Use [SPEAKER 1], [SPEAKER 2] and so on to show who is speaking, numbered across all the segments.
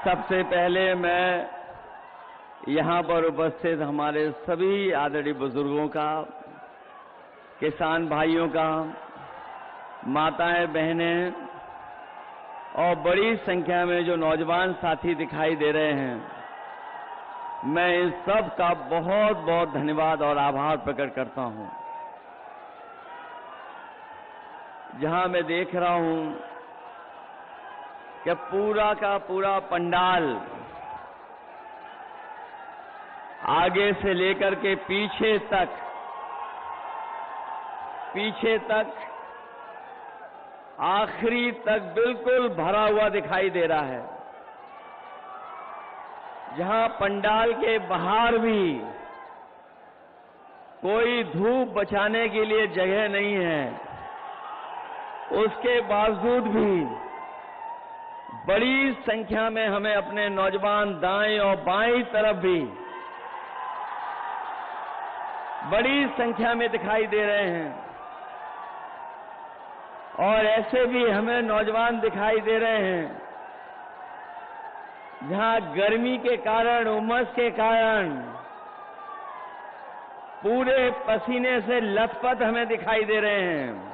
[SPEAKER 1] सबसे पहले मैं यहाँ पर उपस्थित हमारे सभी आदरणीय बुजुर्गों का, किसान भाइयों का, माताएं बहनें और बड़ी संख्या में जो नौजवान साथी दिखाई दे रहे हैं, मैं इन सब का बहुत बहुत धन्यवाद और आभार प्रकट करता हूं। जहां मैं देख रहा हूं कि पूरा का पूरा पंडाल आगे से लेकर के पीछे तक आखिरी तक बिल्कुल भरा हुआ दिखाई दे रहा है। जहां पंडाल के बाहर भी कोई धूप बचाने के लिए जगह नहीं है, उसके बावजूद भी बड़ी संख्या में हमें अपने नौजवान दाएं और बाएं तरफ भी बड़ी संख्या में दिखाई दे रहे हैं। और ऐसे भी हमें नौजवान दिखाई दे रहे हैं जहां गर्मी के कारण, उमस के कारण पूरे पसीने से लथपथ हमें दिखाई दे रहे हैं।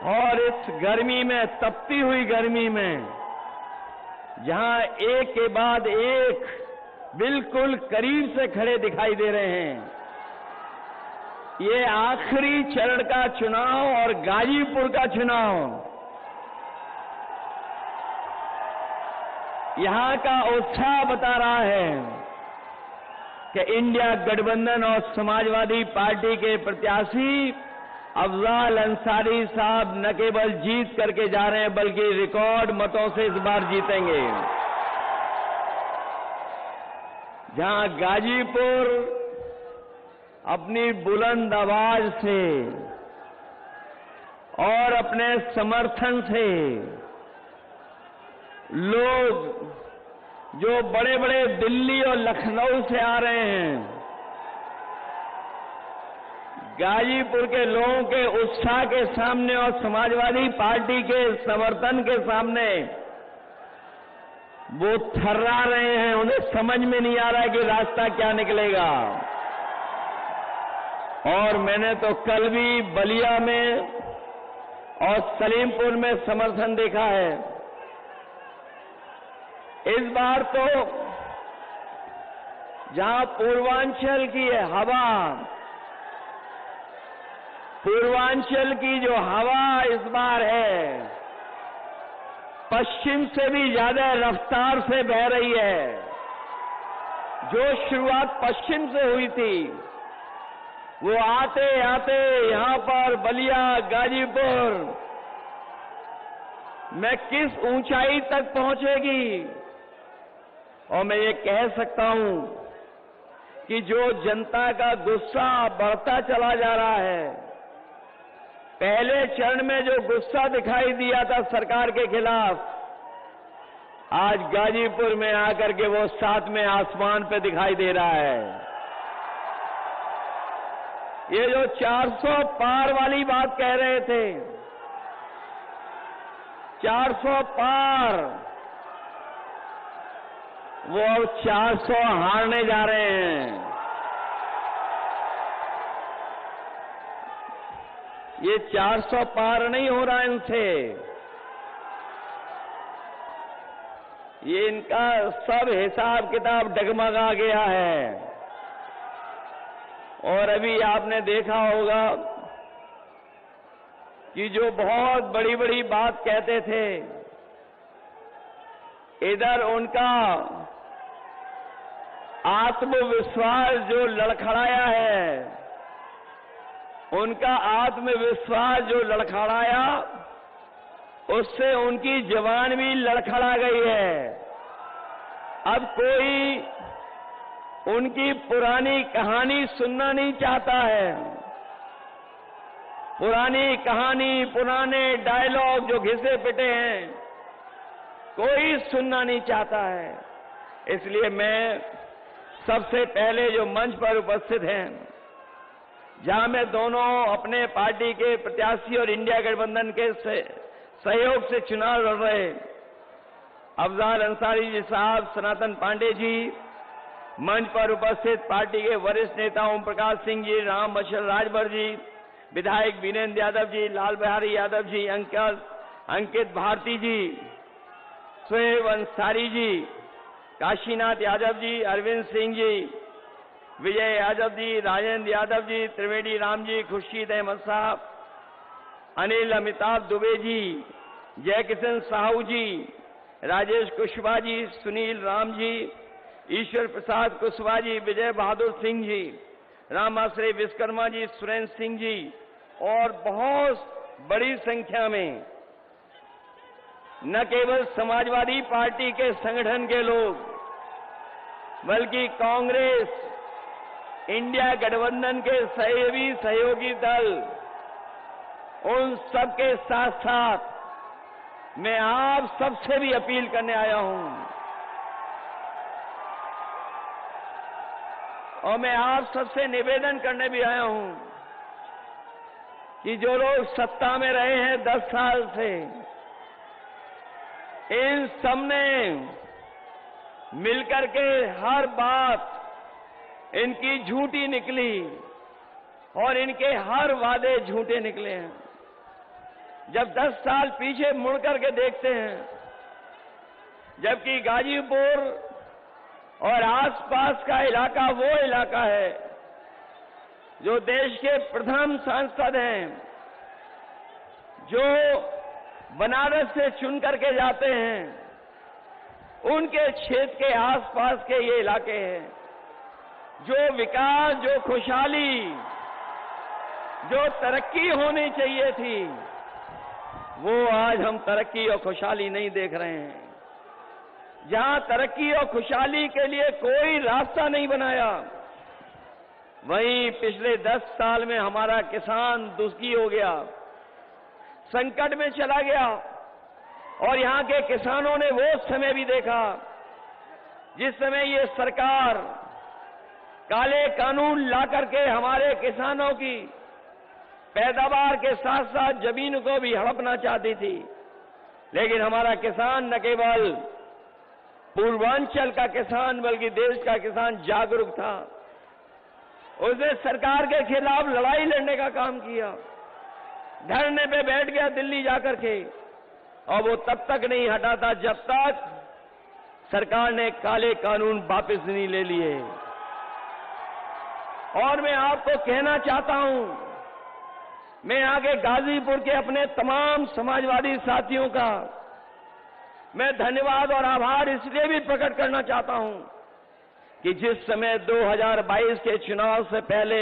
[SPEAKER 1] और इस गर्मी में, तपती हुई गर्मी में, जहां एक के बाद एक बिल्कुल करीब से खड़े दिखाई दे रहे हैं, ये आखिरी चरण का चुनाव और गाजीपुर का चुनाव यहां का उत्साह बता रहा है कि इंडिया गठबंधन और समाजवादी पार्टी के प्रत्याशी अफजाल अंसारी साहब न केवल जीत करके जा रहे हैं, बल्कि रिकॉर्ड मतों से इस बार जीतेंगे। जहां गाजीपुर अपनी बुलंद आवाज से और अपने समर्थन से लोग जो बड़े बड़े दिल्ली और लखनऊ से आ रहे हैं, गाजीपुर के लोगों के उत्साह के सामने और समाजवादी पार्टी के समर्थन के सामने वो थर्रा रहे हैं। उन्हें समझ में नहीं आ रहा है कि रास्ता क्या निकलेगा। और मैंने तो कल भी बलिया में और सलीमपुर में समर्थन देखा है। इस बार तो जहां पूर्वांचल की हवा, पूर्वांचल की जो हवा इस बार है, पश्चिम से भी ज्यादा रफ्तार से बह रही है। जो शुरुआत पश्चिम से हुई थी, वो आते आते यहां पर बलिया, गाजीपुर में किस ऊंचाई तक पहुंचेगी। और मैं ये कह सकता हूं कि जो जनता का गुस्सा बढ़ता चला जा रहा है, पहले चरण में जो गुस्सा दिखाई दिया था सरकार के खिलाफ, आज गाजीपुर में आकर के वो सातवें आसमान पे दिखाई दे रहा है। ये जो 400 पार वाली बात कह रहे थे, 400 पार, वो अब 400 हारने जा रहे हैं। ये 400 पार नहीं हो रहा इनसे। ये इनका सब हिसाब किताब डगमगा गया है। और अभी आपने देखा होगा कि जो बहुत बड़ी बड़ी बात कहते थे, इधर उनका आत्मविश्वास जो लड़खड़ाया है, उनका आत्मविश्वास जो लड़खड़ाया, उससे उनकी जवान भी लड़खड़ा गई है। अब कोई उनकी पुरानी कहानी सुनना नहीं चाहता है। पुरानी कहानी, पुराने डायलॉग जो घिसे पिटे हैं, कोई सुनना नहीं चाहता है। इसलिए मैं सबसे पहले जो मंच पर उपस्थित हैं, जहां मैं दोनों अपने पार्टी के प्रत्याशी और इंडिया गठबंधन के सहयोग से चुनाव लड़ रहे अफजाल अंसारी जी साहब, सनातन पांडे जी, मंच पर उपस्थित पार्टी के वरिष्ठ नेता ओम प्रकाश सिंह जी, राम मछल राजभर जी, विधायक वीरेंद्र यादव जी, लाल बिहारी यादव जी, अंकित भारती जी, शोएब अंसारी जी, काशीनाथ यादव जी, अरविंद सिंह जी, विजय यादव जी, राजेंद्र यादव जी, त्रिवेदी राम जी, खुर्शीद अहमद साहब, अनिल अमिताभ दुबे जी, जय किशन साहू जी, राजेश कुशवाहा जी, सुनील राम जी, ईश्वर प्रसाद कुशवाहा जी, विजय बहादुर सिंह जी, रामाश्रय विश्वकर्मा जी, सुरेंद्र सिंह जी और बहुत बड़ी संख्या में न केवल समाजवादी पार्टी के संगठन के लोग बल्कि कांग्रेस, इंडिया गठबंधन के सभी सहयोगी दल, उन सबके साथ साथ मैं आप सबसे भी अपील करने आया हूं और मैं आप सबसे निवेदन करने भी आया हूं कि जो लोग सत्ता में रहे हैं 10 साल से, इन सबने मिलकर के हर बात इनकी झूठी निकली और इनके हर वादे झूठे निकले हैं। जब 10 साल पीछे मुड़ करके देखते हैं, जबकि गाजीपुर और आसपास का इलाका वो इलाका है जो देश के प्रथम सांसद हैं, जो बनारस से चुन करके जाते हैं, उनके क्षेत्र के आसपास के ये इलाके हैं। जो विकास, जो खुशहाली, जो तरक्की होनी चाहिए थी, वो आज हम तरक्की और खुशहाली नहीं देख रहे हैं। जहां तरक्की और खुशहाली के लिए कोई रास्ता नहीं बनाया, वहीं पिछले 10 साल में हमारा किसान दुखी हो गया, संकट में चला गया। और यहां के किसानों ने वो समय भी देखा जिस समय ये सरकार काले कानून ला करके हमारे किसानों की पैदावार के साथ साथ जमीन को भी हड़पना चाहती थी। लेकिन हमारा किसान न केवल पूर्वांचल का किसान बल्कि देश का किसान जागरूक था। उसने सरकार के खिलाफ लड़ाई लड़ने का काम किया, धरने पे बैठ गया दिल्ली जाकर के, और वो तब तक नहीं हटा था जब तक सरकार ने काले कानून वापस नहीं ले लिए। और मैं आपको कहना चाहता हूं, मैं आगे गाजीपुर के अपने तमाम समाजवादी साथियों का मैं धन्यवाद और आभार इसलिए भी प्रकट करना चाहता हूं कि जिस समय 2022 के चुनाव से पहले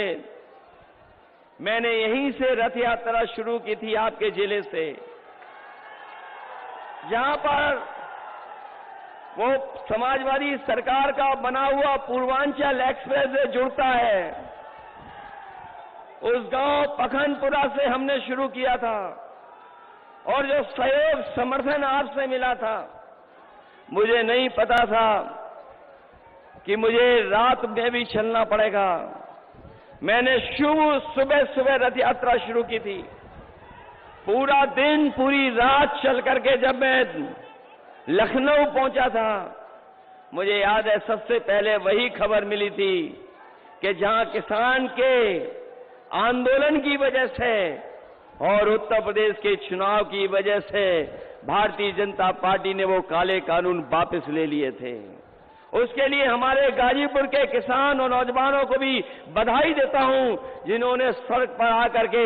[SPEAKER 1] मैंने यहीं से रथ यात्रा शुरू की थी, आपके जिले से, जहां पर वो समाजवादी सरकार का बना हुआ पूर्वांचल एक्सप्रेस वे जुड़ता है, उस गांव पखनपुरा से हमने शुरू किया था। और जो सहयोग समर्थन आपसे मिला था, मुझे नहीं पता था कि मुझे रात में भी चलना पड़ेगा। मैंने सुबह सुबह रथ यात्रा शुरू की थी, पूरा दिन पूरी रात चल करके जब मैं लखनऊ पहुंचा था, मुझे याद है सबसे पहले वही खबर मिली थी कि जहां किसान के आंदोलन की वजह से और उत्तर प्रदेश के चुनाव की वजह से भारतीय जनता पार्टी ने वो काले कानून वापस ले लिए थे। उसके लिए हमारे गाजीपुर के किसान और नौजवानों को भी बधाई देता हूं, जिन्होंने सड़क पर आकर के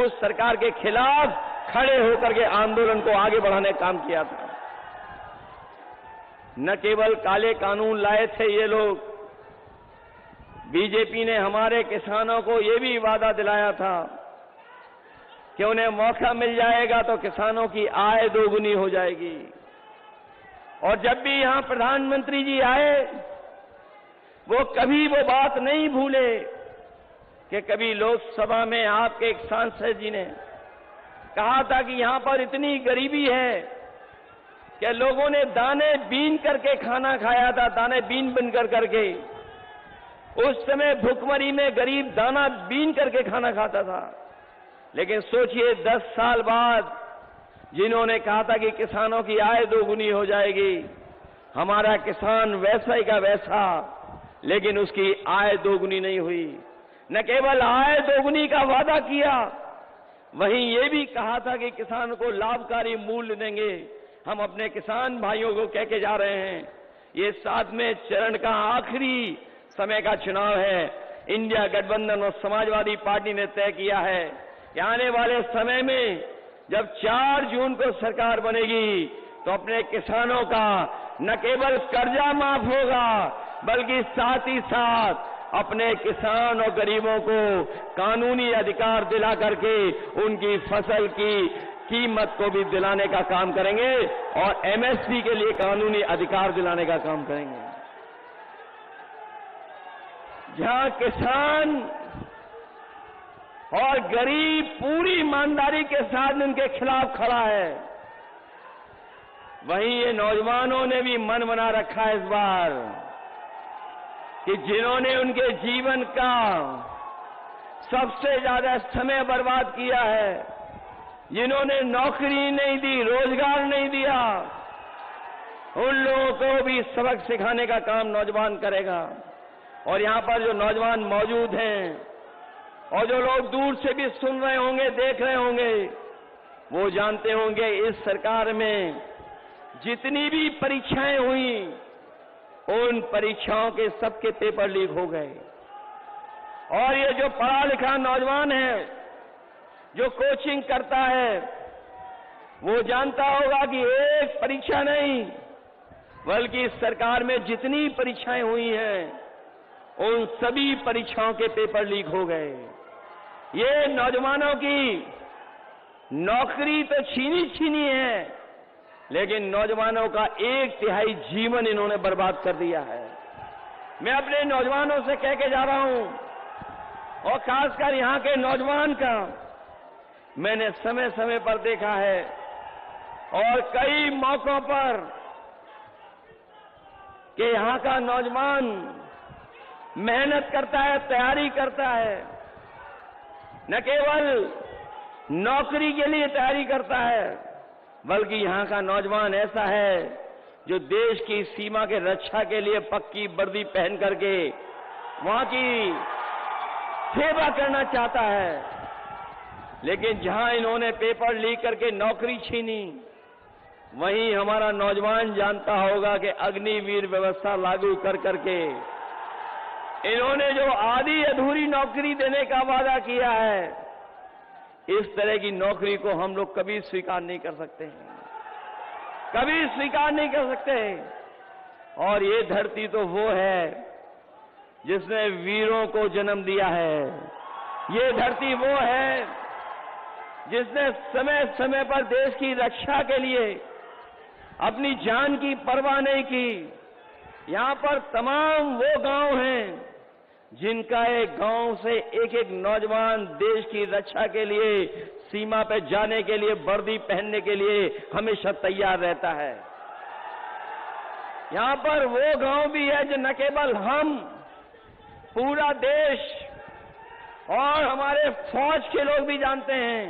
[SPEAKER 1] उस सरकार के खिलाफ खड़े होकर के आंदोलन को आगे बढ़ाने का काम किया था। न केवल काले कानून लाए थे ये लोग, बीजेपी ने हमारे किसानों को ये भी वादा दिलाया था कि उन्हें मौका मिल जाएगा तो किसानों की आय दोगुनी हो जाएगी। और जब भी यहां प्रधानमंत्री जी आए, वो कभी वो बात नहीं भूले कि कभी लोकसभा में आपके एक सांसद जी ने कहा था कि यहां पर इतनी गरीबी है कि लोगों ने दाने बीन करके खाना खाया था, दाने बीन बनकर करके। उस समय भुखमरी में गरीब दाना बीन करके खाना खाता था। लेकिन सोचिए 10 साल बाद जिन्होंने कहा था कि किसानों की आय दोगुनी हो जाएगी। हमारा किसान वैसा ही का वैसा, लेकिन उसकी आय दोगुनी नहीं हुई। न केवल आय दोगुनी का वादा किया, वहीं ये भी कहा था कि किसान को लाभकारी मूल्य देंगे। हम अपने किसान भाइयों को कह के जा रहे हैं, ये 7वें चरण का आखिरी समय का चुनाव है। इंडिया गठबंधन और समाजवादी पार्टी ने तय किया है कि आने वाले समय में जब 4 जून को सरकार बनेगी तो अपने किसानों का न केवल कर्जा माफ होगा, बल्कि साथ ही साथ अपने किसान और गरीबों को कानूनी अधिकार दिला करके उनकी फसल की कीमत को भी दिलाने का काम करेंगे और एमएसपी के लिए कानूनी अधिकार दिलाने का काम करेंगे। जहां किसान और गरीब पूरी ईमानदारी के साथ उनके खिलाफ खड़ा है, वहीं ये नौजवानों ने भी मन बना रखा है इस बार कि जिन्होंने उनके जीवन का सबसे ज्यादा समय बर्बाद किया है, जिन्होंने नौकरी नहीं दी, रोजगार नहीं दिया, उन लोगों को भी सबक सिखाने का काम नौजवान करेगा। और यहां पर जो नौजवान मौजूद हैं और जो लोग दूर से भी सुन रहे होंगे, देख रहे होंगे, वो जानते होंगे इस सरकार में जितनी भी परीक्षाएं हुई, उन परीक्षाओं के सबके पेपर लीक हो गए। और ये जो पढ़ा लिखा नौजवान है, जो कोचिंग करता है, वो जानता होगा कि एक परीक्षा नहीं, बल्कि इस सरकार में जितनी परीक्षाएं हुई हैं, उन सभी परीक्षाओं के पेपर लीक हो गए। ये नौजवानों की नौकरी तो छीनी है, लेकिन नौजवानों का 1/3 जीवन इन्होंने बर्बाद कर दिया है। मैं अपने नौजवानों से कह के जा रहा हूं, और खासकर यहां के नौजवान का मैंने समय समय पर देखा है और कई मौकों पर कि यहां का नौजवान मेहनत करता है, तैयारी करता है, न केवल नौकरी के लिए तैयारी करता है, बल्कि यहां का नौजवान ऐसा है जो देश की सीमा के रक्षा के लिए पक्की वर्दी पहन करके वहां की सेवा करना चाहता है। लेकिन जहां इन्होंने पेपर लीक करके नौकरी छीनी, वहीं हमारा नौजवान जानता होगा कि अग्निवीर व्यवस्था लागू कर करके इन्होंने जो आधी अधूरी नौकरी देने का वादा किया है, इस तरह की नौकरी को हम लोग कभी स्वीकार नहीं कर सकते हैं, कभी स्वीकार नहीं कर सकते हैं। और ये धरती तो वो है जिसने वीरों को जन्म दिया है। ये धरती वो है जिसने समय समय पर देश की रक्षा के लिए अपनी जान की परवाह नहीं की। यहां पर तमाम वो गांव हैं जिनका एक गांव से एक एक नौजवान देश की रक्षा के लिए, सीमा पे जाने के लिए, वर्दी पहनने के लिए हमेशा तैयार रहता है। यहां पर वो गांव भी है जो न केवल हम, पूरा देश और हमारे फौज के लोग भी जानते हैं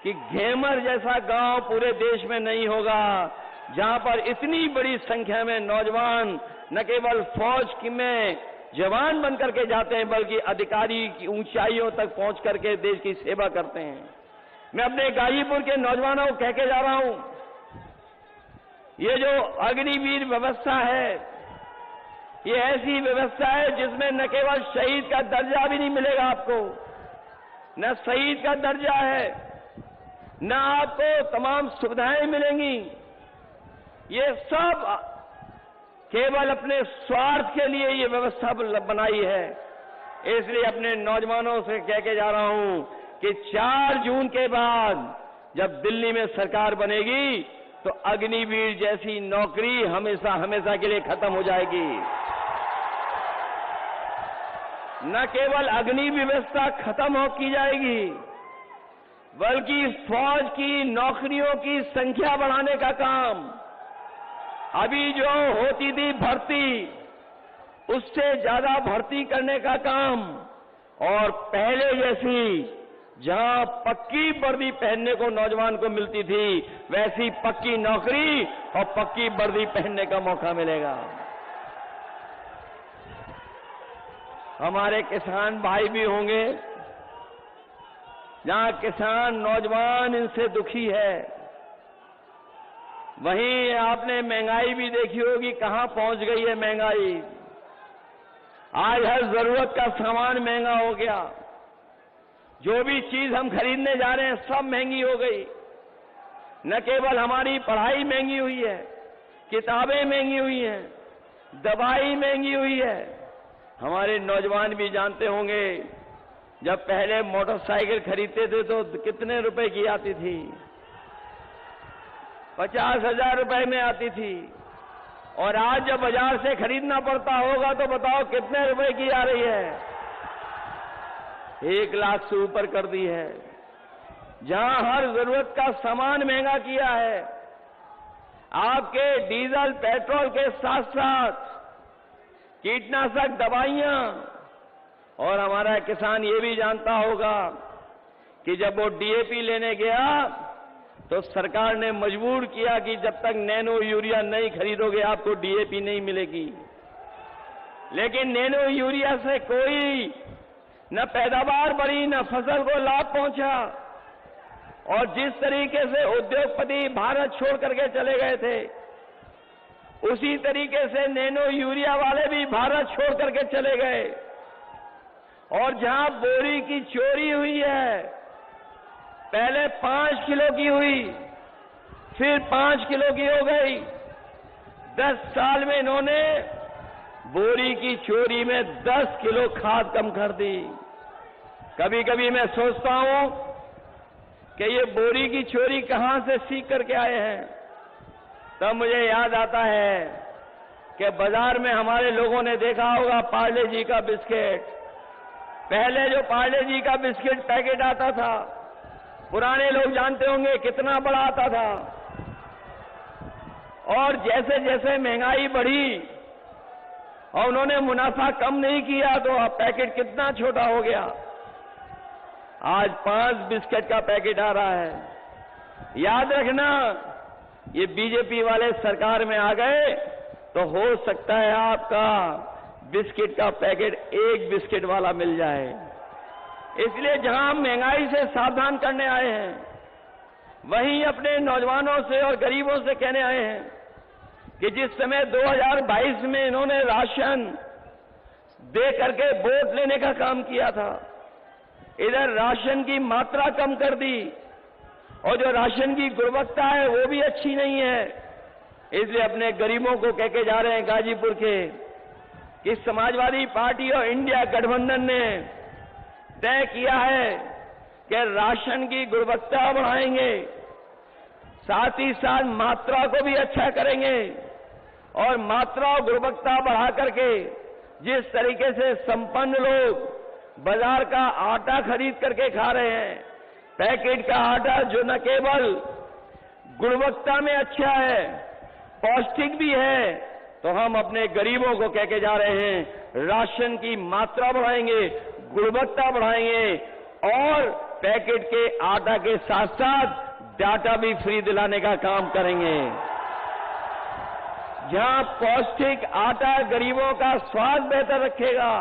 [SPEAKER 1] कि घेमर जैसा गांव पूरे देश में नहीं होगा जहां पर इतनी बड़ी संख्या में नौजवान न केवल फौज में जवान बन करके जाते हैं, बल्कि अधिकारी की ऊंचाइयों तक पहुंच करके देश की सेवा करते हैं। मैं अपने गाजीपुर के नौजवानों को कह के जा रहा हूं, ये जो अग्निवीर व्यवस्था है, ये ऐसी व्यवस्था है जिसमें न केवल शहीद का दर्जा भी नहीं मिलेगा आपको, न शहीद का दर्जा है, न आपको तमाम सुविधाएं मिलेंगी। ये सब केवल अपने स्वार्थ के लिए ये व्यवस्था बनाई है। इसलिए अपने नौजवानों से कह के जा रहा हूं कि 4 जून के बाद जब दिल्ली में सरकार बनेगी तो अग्निवीर जैसी नौकरी हमेशा हमेशा के लिए खत्म हो जाएगी। न केवल अग्नि व्यवस्था खत्म हो की जाएगी, बल्कि फौज की नौकरियों की संख्या बढ़ाने का काम, अभी जो होती थी भर्ती, उससे ज्यादा भर्ती करने का काम और पहले जैसी जहां पक्की वर्दी पहनने को नौजवान को मिलती थी, वैसी पक्की नौकरी और पक्की वर्दी पहनने का मौका मिलेगा। हमारे किसान भाई भी होंगे, जहां किसान नौजवान इनसे दुखी है। वहीं आपने महंगाई भी देखी होगी, कहां पहुंच गई है महंगाई। आज हर जरूरत का सामान महंगा हो गया। जो भी चीज हम खरीदने जा रहे हैं सब महंगी हो गई। न केवल हमारी पढ़ाई महंगी हुई है, किताबें महंगी हुई हैं, दवाई महंगी हुई है। हमारे नौजवान भी जानते होंगे, जब पहले मोटरसाइकिल खरीदते थे तो कितने रुपए की आती थी? 50,000 रुपए में आती थी। और आज जब बाजार से खरीदना पड़ता होगा तो बताओ कितने रुपए की आ रही है? 1 लाख से ऊपर कर दी है। जहां हर जरूरत का सामान महंगा किया है, आपके डीजल पेट्रोल के साथ साथ कीटनाशक दवाइयां, और हमारा किसान ये भी जानता होगा कि जब वो डीएपी लेने गया तो सरकार ने मजबूर किया कि जब तक नैनो यूरिया नहीं खरीदोगे आपको डीएपी नहीं मिलेगी। लेकिन नैनो यूरिया से कोई न पैदावार बढ़ी, न फसल को लाभ पहुंचा। और जिस तरीके से उद्योगपति भारत छोड़ करके चले गए थे, उसी तरीके से नैनो यूरिया वाले भी भारत छोड़ करके चले गए। और जहां बोरी की चोरी हुई है, पहले 5 किलो की हुई, फिर 5 किलो की हो गई। 10 साल में इन्होंने बोरी की चोरी में 10 किलो खाद कम कर दी। कभी कभी मैं सोचता हूं कि ये बोरी की चोरी कहां से सीख करके आए हैं। तब मुझे याद आता है कि बाजार में हमारे लोगों ने देखा होगा पार्ले जी का बिस्किट। पहले जो पार्ले जी का बिस्किट पैकेट आता था, पुराने लोग जानते होंगे कितना बड़ा आता था। और जैसे जैसे महंगाई बढ़ी और उन्होंने मुनाफा कम नहीं किया तो अब पैकेट कितना छोटा हो गया। आज 5 बिस्किट का पैकेट आ रहा है। याद रखना, ये बीजेपी वाले सरकार में आ गए तो हो सकता है आपका बिस्किट का पैकेट 1 बिस्किट वाला मिल जाए। इसलिए जहां हम महंगाई से सावधान करने आए हैं, वहीं अपने नौजवानों से और गरीबों से कहने आए हैं कि जिस समय 2022 में इन्होंने राशन दे करके वोट लेने का काम किया था, इधर राशन की मात्रा कम कर दी और जो राशन की गुणवत्ता है वो भी अच्छी नहीं है। इसलिए अपने गरीबों को कह के जा रहे हैं गाजीपुर के कि समाजवादी पार्टी और इंडिया गठबंधन ने तय किया है कि राशन की गुणवत्ता बढ़ाएंगे, साथ ही साथ मात्रा को भी अच्छा करेंगे। और मात्रा और गुणवत्ता बढ़ा करके जिस तरीके से संपन्न लोग बाजार का आटा खरीद करके खा रहे हैं, पैकेट का आटा जो न केवल गुणवत्ता में अच्छा है, पौष्टिक भी है, तो हम अपने गरीबों को कह के जा रहे हैं राशन की मात्रा बढ़ाएंगे, गुणवत्ता बढ़ाएंगे और पैकेट के आटा के साथ साथ डाटा भी फ्री दिलाने का काम करेंगे। जहां पौष्टिक आटा गरीबों का स्वास्थ्य बेहतर रखेगा,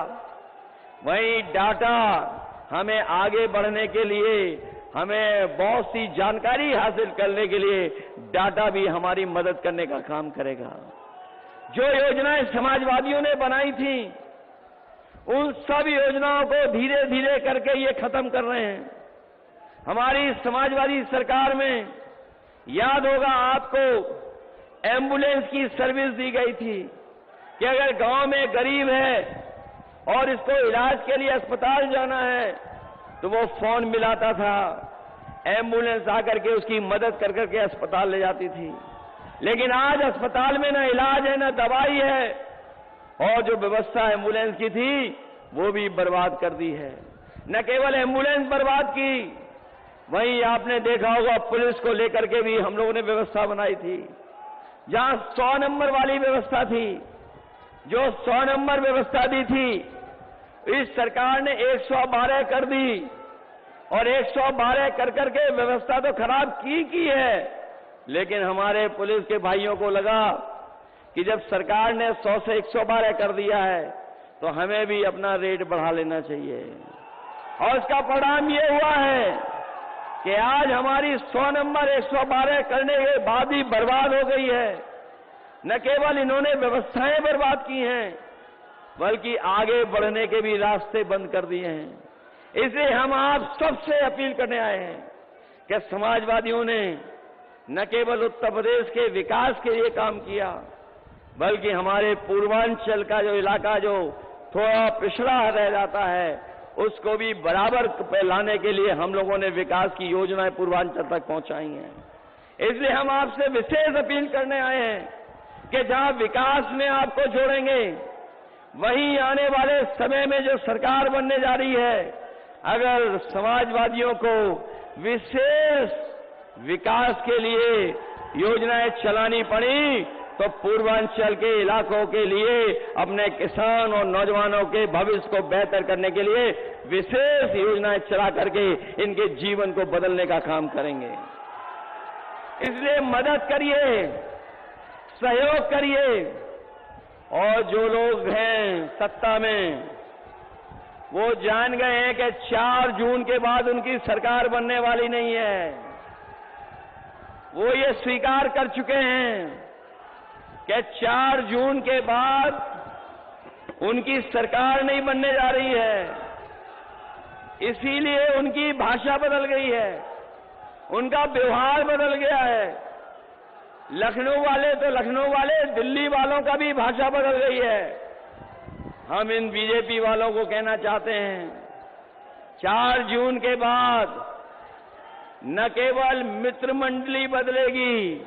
[SPEAKER 1] वहीं डाटा हमें आगे बढ़ने के लिए, हमें बहुत सी जानकारी हासिल करने के लिए डाटा भी हमारी मदद करने का काम करेगा। जो योजनाएं समाजवादियों ने बनाई थी, उन सब योजनाओं को धीरे धीरे करके ये खत्म कर रहे हैं। हमारी समाजवादी सरकार में याद होगा आपको, एम्बुलेंस की सर्विस दी गई थी कि अगर गांव में गरीब है और इसको इलाज के लिए अस्पताल जाना है तो वो फोन मिलाता था, एम्बुलेंस आकर के उसकी मदद कर करके अस्पताल ले जाती थी। लेकिन आज अस्पताल में न इलाज है, न दवाई है, और जो व्यवस्था एम्बुलेंस की थी वो भी बर्बाद कर दी है। न केवल एम्बुलेंस बर्बाद की, वहीं आपने देखा होगा पुलिस को लेकर के भी हम लोगों ने व्यवस्था बनाई थी। जहां 100 नंबर वाली व्यवस्था थी, जो 100 नंबर व्यवस्था दी थी, इस सरकार ने 112 कर दी और 112 कर करके व्यवस्था तो खराब की है, लेकिन हमारे पुलिस के भाइयों को लगा कि जब सरकार ने 100 से 112 कर दिया है तो हमें भी अपना रेट बढ़ा लेना चाहिए। और इसका परिणाम ये हुआ है कि आज हमारी 100 नंबर 112 करने के बाद ही बर्बाद हो गई है। न केवल इन्होंने व्यवस्थाएं बर्बाद की हैं, बल्कि आगे बढ़ने के भी रास्ते बंद कर दिए हैं। इसलिए हम आप सबसे अपील करने आए हैं कि समाजवादियों ने न केवल उत्तर प्रदेश के विकास के लिए काम किया, बल्कि हमारे पूर्वांचल का जो इलाका जो थोड़ा पिछड़ा रह जाता है, उसको भी बराबर पे लाने के लिए हम लोगों ने विकास की योजनाएं पूर्वांचल तक पहुंचाई हैं। इसलिए हम आपसे विशेष अपील करने आए हैं कि जहां विकास में आपको जोड़ेंगे, वहीं आने वाले समय में जो सरकार बनने जा रही है, अगर समाजवादियों को विशेष विकास के लिए योजनाएं चलानी पड़ी तो पूर्वांचल के इलाकों के लिए अपने किसान और नौजवानों के भविष्य को बेहतर करने के लिए विशेष योजनाएं चला करके इनके जीवन को बदलने का काम करेंगे। इसलिए मदद करिए, सहयोग करिए। और जो लोग हैं सत्ता में, वो जान गए हैं कि 4 जून के बाद उनकी सरकार बनने वाली नहीं है। वो ये स्वीकार कर चुके हैं कि 4 जून के बाद उनकी सरकार नहीं बनने जा रही है। इसीलिए उनकी भाषा बदल गई है, उनका व्यवहार बदल गया है। लखनऊ वाले तो लखनऊ वाले, दिल्ली वालों का भी भाषा बदल गई है। हम इन बीजेपी वालों को कहना चाहते हैं, 4 जून के बाद न केवल मित्र मंडली बदलेगी,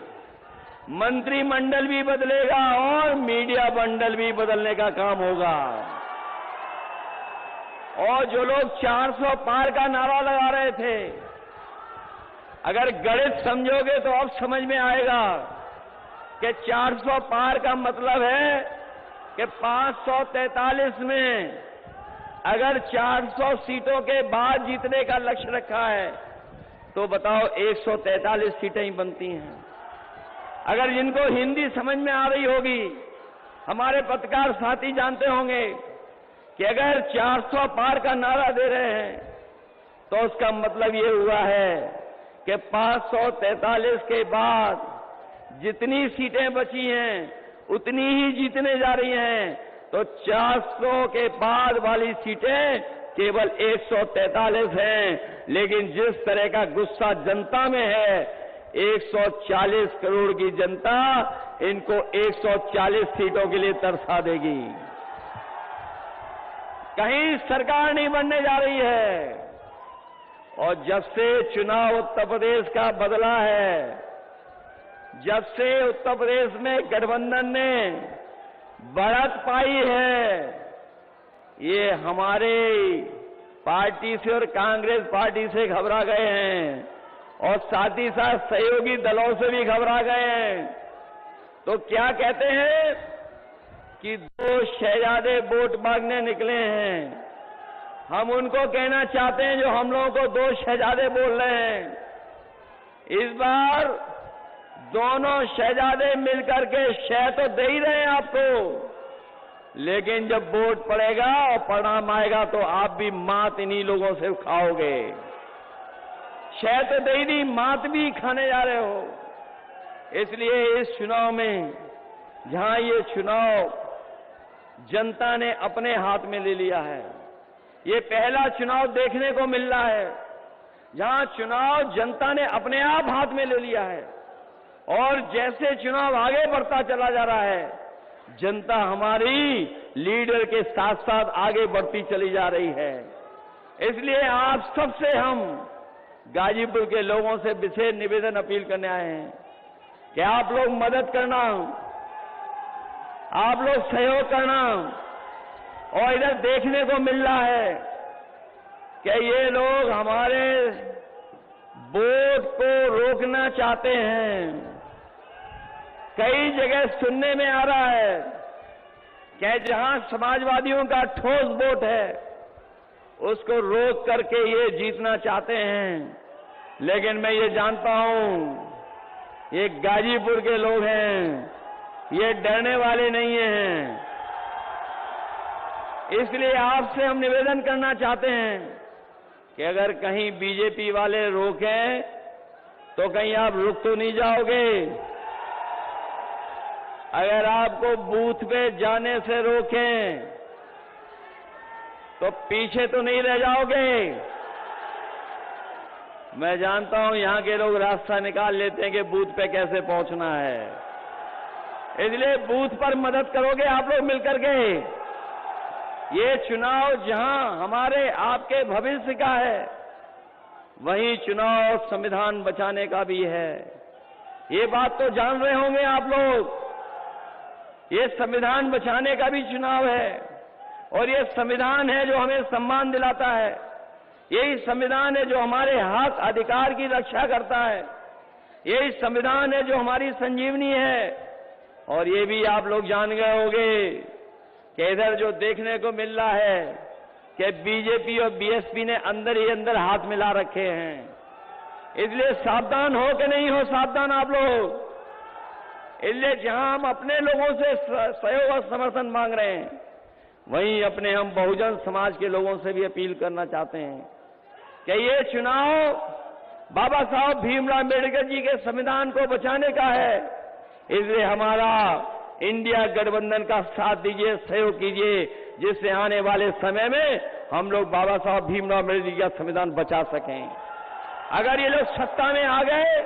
[SPEAKER 1] मंत्रिमंडल भी बदलेगा और मीडिया मंडल भी बदलने का काम होगा। और जो लोग 400 पार का नारा लगा रहे थे, अगर गणित समझोगे तो अब समझ में आएगा कि 400 पार का मतलब है कि 543 में अगर 400 सीटों के बाद जीतने का लक्ष्य रखा है, तो बताओ 143 सीटें ही बनती हैं। अगर जिनको हिंदी समझ में आ रही होगी, हमारे पत्रकार साथी जानते होंगे कि अगर 400 पार का नारा दे रहे हैं, तो उसका मतलब ये हुआ है कि 543 के बाद जितनी सीटें बची हैं, उतनी ही जीतने जा रही हैं। तो 400 के बाद वाली सीटें केवल 143 हैं। लेकिन जिस तरह का गुस्सा जनता में है, 140 करोड़ की जनता इनको 140 सीटों के लिए तरसा देगी। कहीं सरकार नहीं बनने जा रही है। और जब से चुनाव उत्तर प्रदेश का बदला है, जब से उत्तर प्रदेश में गठबंधन ने बढ़त पाई है, ये हमारे पार्टी से और कांग्रेस पार्टी से घबरा गए हैं और साथ ही साथ सहयोगी दलों से भी घबरा गए हैं। तो क्या कहते हैं कि 2 शहजादे वोट मांगने निकले हैं। हम उनको कहना चाहते हैं जो हम लोगों को 2 शहजादे बोल रहे हैं, इस बार दोनों शहजादे मिलकर के शह तो दे ही रहे हैं आपको, लेकिन जब वोट पड़ेगा और परिणाम आएगा तो आप भी मात इन्हीं लोगों से खाओगे। शह तो दे ही नहीं, मात भी खाने जा रहे हो। इसलिए इस चुनाव में, जहां ये चुनाव जनता ने अपने हाथ में ले लिया है, ये पहला चुनाव देखने को मिल रहा है जहां चुनाव जनता ने अपने आप हाथ में ले लिया है। और जैसे चुनाव आगे बढ़ता चला जा रहा है, जनता हमारी लीडर के साथ साथ आगे बढ़ती चली जा रही है। इसलिए आप सबसे हम गाजीपुर के लोगों से विशेष निवेदन अपील करने आए हैं कि आप लोग मदद करना, आप लोग सहयोग करना। और इधर देखने को मिल रहा है कि ये लोग हमारे वोट को रोकना चाहते हैं। कई जगह सुनने में आ रहा है कि जहां समाजवादियों का ठोस वोट है, उसको रोक करके ये जीतना चाहते हैं। लेकिन मैं ये जानता हूं, ये गाजीपुर के लोग हैं, ये डरने वाले नहीं हैं। इसलिए आपसे हम निवेदन करना चाहते हैं कि अगर कहीं बीजेपी वाले रोकें तो कहीं आप रुक तो नहीं जाओगे। अगर आपको बूथ पे जाने से रोकें तो पीछे तो नहीं रह जाओगे। मैं जानता हूं यहां के लोग रास्ता निकाल लेते हैं कि बूथ पे कैसे पहुंचना है, इसलिए बूथ पर मदद करोगे आप लोग मिलकर के। ये चुनाव जहां हमारे आपके भविष्य का है, वहीं चुनाव संविधान बचाने का भी है। ये बात तो जान रहे होंगे आप लोग। ये संविधान बचाने का भी चुनाव है और ये संविधान है जो हमें सम्मान दिलाता है। यही संविधान है जो हमारे हक अधिकार की रक्षा करता है। यही संविधान है जो हमारी संजीवनी है। और ये भी आप लोग जान गए होंगे कि इधर जो देखने को मिल रहा है कि बीजेपी और बीएसपी ने अंदर ही अंदर हाथ मिला रखे हैं। इसलिए सावधान हो कि नहीं हो सावधान आप लोग। इसलिए जहां हम अपने लोगों से सहयोग और समर्थन मांग रहे हैं, वहीं अपने हम बहुजन समाज के लोगों से भी अपील करना चाहते हैं कि ये चुनाव बाबा साहब भीमराव अम्बेडकर जी के संविधान को बचाने का है। इसलिए हमारा इंडिया गठबंधन का साथ दीजिए, सहयोग कीजिए, जिससे आने वाले समय में हम लोग बाबा साहब भीमराव अम्बेडकर जी का संविधान बचा सकें। अगर ये लोग सत्ता में आ गए,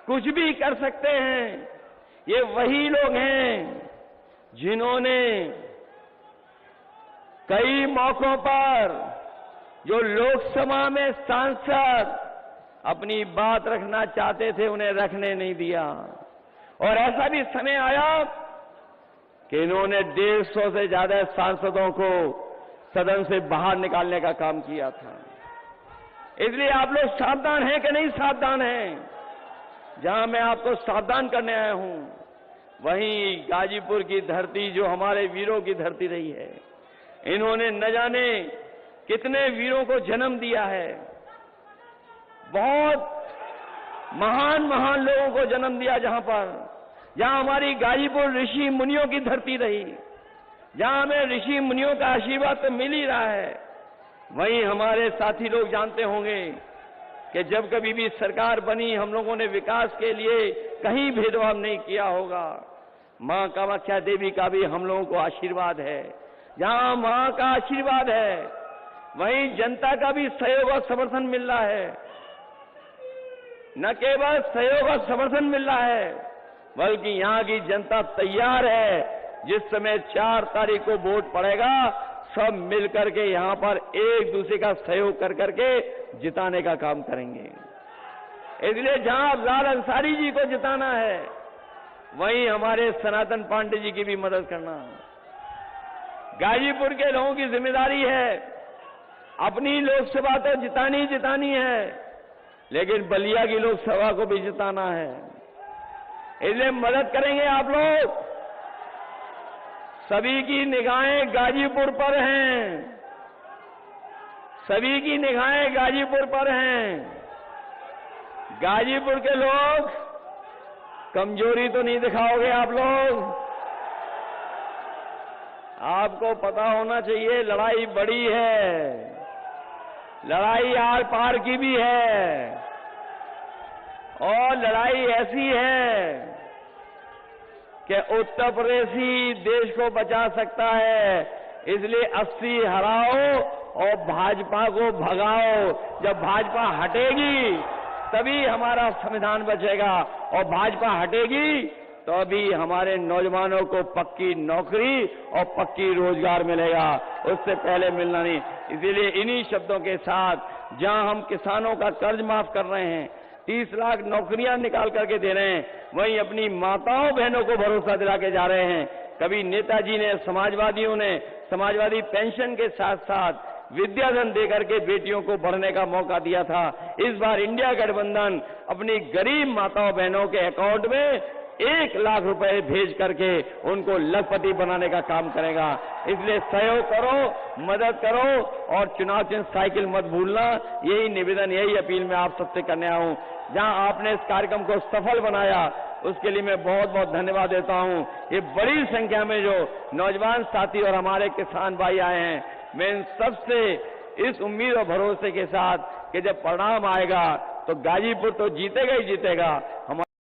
[SPEAKER 1] कुछ भी कर सकते हैं। ये वही लोग हैं जिन्होंने कई मौकों पर जो लोकसभा में सांसद अपनी बात रखना चाहते थे, उन्हें रखने नहीं दिया। और ऐसा भी समय आया कि इन्होंने 150 से ज्यादा सांसदों को सदन से बाहर निकालने का काम किया था। इसलिए आप लोग सावधान हैं कि नहीं सावधान हैं? जहां मैं आपको सावधान करने आया हूं, वहीं गाजीपुर की धरती जो हमारे वीरों की धरती रही है, इन्होंने न जाने कितने वीरों को जन्म दिया है। बहुत महान महान लोगों को जन्म दिया। जहां हमारी गाजीपुर ऋषि मुनियों की धरती रही, जहां हमें ऋषि मुनियों का आशीर्वाद तो मिल ही रहा है, वहीं हमारे साथी लोग जानते होंगे कि जब कभी भी सरकार बनी, हम लोगों ने विकास के लिए कहीं भेदभाव नहीं किया होगा। मां कामाख्या देवी का भी हम लोगों को आशीर्वाद है। जहां मां का आशीर्वाद है, वहीं जनता का भी सहयोग और समर्थन मिल रहा है। न केवल सहयोग और समर्थन मिल रहा है, बल्कि यहां की जनता तैयार है। जिस समय 4 तारीख को वोट पड़ेगा, सब मिलकर के यहां पर एक दूसरे का सहयोग कर करके जिताने का काम करेंगे। इसलिए जहां अफजाल अंसारी जी को जिताना है, वहीं हमारे सनातन पांडे जी की भी मदद करना। गाजीपुर के लोगों की जिम्मेदारी है, अपनी लोकसभा तो जितानी है, लेकिन बलिया की लोकसभा को भी जिताना है। इसलिए मदद करेंगे आप लोग। सभी की निगाहें गाजीपुर पर हैं, सभी की निगाहें गाजीपुर पर हैं। गाजीपुर के लोग, कमजोरी तो नहीं दिखाओगे आप लोग। आपको पता होना चाहिए लड़ाई बड़ी है, लड़ाई आर पार की भी है, और लड़ाई ऐसी है कि उत्तर प्रदेश ही देश को बचा सकता है। इसलिए 80 हराओ और भाजपा को भगाओ। जब भाजपा हटेगी तभी हमारा संविधान बचेगा, और भाजपा हटेगी तो अभी हमारे नौजवानों को पक्की नौकरी और पक्की रोजगार मिलेगा, उससे पहले मिलना नहीं। इसीलिए इन्हीं शब्दों के साथ, जहां हम किसानों का कर्ज माफ कर रहे हैं, 30 लाख नौकरियां निकाल करके दे रहे हैं, वहीं अपनी माताओं बहनों को भरोसा दिला के जा रहे हैं। कभी नेताजी ने, समाजवादियों ने समाजवादी पेंशन के साथ साथ विद्याधन देकर के बेटियों को बढ़ने का मौका दिया था। इस बार इंडिया गठबंधन अपनी गरीब माताओं बहनों के अकाउंट में 1 लाख रुपए भेज करके उनको लखपति बनाने का काम करेगा। इसलिए सहयोग करो, मदद करो और चुनाव चिन्ह साइकिल मत भूलना। यही निवेदन, यही अपील मैं आप सबसे करने आया हूं। जहां आपने इस कार्यक्रम को सफल बनाया उसके लिए मैं बहुत बहुत धन्यवाद देता हूं। ये बड़ी संख्या में जो नौजवान साथी और हमारे किसान भाई आए हैं, मैं इन सबसे इस उम्मीद और भरोसे के साथ कि जब परिणाम आएगा तो गाजीपुर तो जीतेगा ही जीतेगा।